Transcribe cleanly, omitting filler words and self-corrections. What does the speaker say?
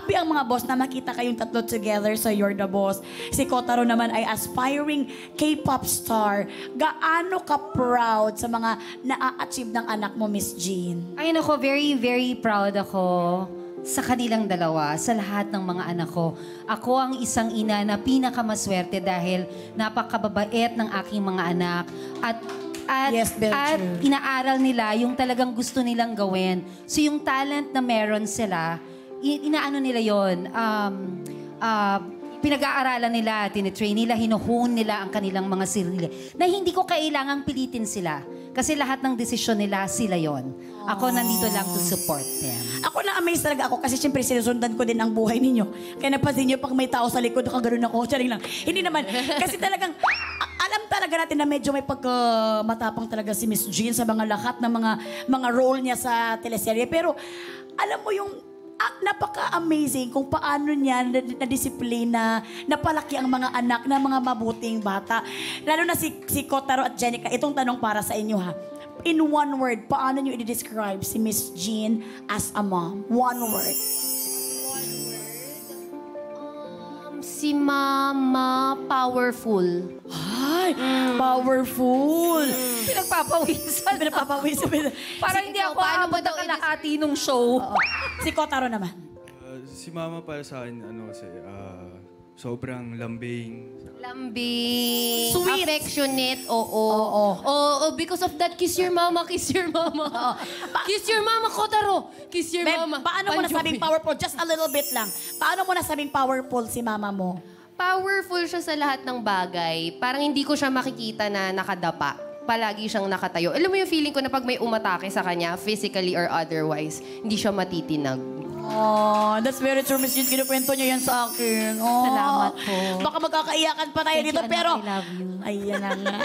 happy ang mga boss na makita kayong tatlo together sa You're the Boss. Si Kotaro naman ay aspiring K-pop star. Gaano ka proud sa mga na-achieve ng anak mo, Miss Jean? Ay nako, very, very proud ako sa kanilang dalawa, sa lahat ng mga anak ko. Ako ang isang ina na pinakamaswerte dahil napakababait ng aking mga anak at Yes, very true. inaaral nila yung talagang gusto nilang gawin. So yung talent na meron sila, inaano nila yon, pinag-aaralan nila, tinitrain nila, hinuhon nila ang kanilang mga sarili. Na hindi ko kailangang pilitin sila. Kasi lahat ng desisyon nila, sila yon. Ako nandito lang to support them. Ako na-amaze talaga ako kasi siyempre sinusundan ko din ang buhay ninyo. Kaya napansin niyo pag may tao sa likod, nakaganon ako. Charing lang. Hindi naman. Kasi talagang alam talaga natin na medyo may pagkamatapang talaga si Miss Jean sa mga lahat ng mga role niya sa teleserye. Pero alam mo yung napaka-amazing kung paano niya na-disiplina, napalaki ang mga anak na mga mabuting bata. Lalo na si Kotaro at Jenica, itong tanong para sa inyo ha. In one word, paano niyo i-describe si Miss Jean as a mom? One word. Si Mama, powerful. Ay, powerful. Pinagpapawisan. Pinagpapawisan. Para hindi ako aabot ang kalahati nung show. Si Kotaro naman. Si Mama para sa akin, sobrang lambing. Lambing. Sweet. Affectionate, oo. Oo. Because of that, kiss your mama, kiss your mama. Kiss your mama, Kotaro. Kiss your Beb, mama. paano mo nasabing powerful? Just a little bit lang. Paano mo nasabing powerful si mama mo? Powerful siya sa lahat ng bagay. Parang hindi ko siya makikita na nakadapa. Palagi siyang nakatayo. Alam mo yung feeling ko na pag may umatake sa kanya, physically or otherwise, hindi siya matitinag. Oh, that's very true, Miss Jean. Kinukwento niyo yan sa akin. Oh. Salamat po. Baka magkakaiyakan pa tayo Thank dito, you, anak. pero... I love you. Ayan na nga.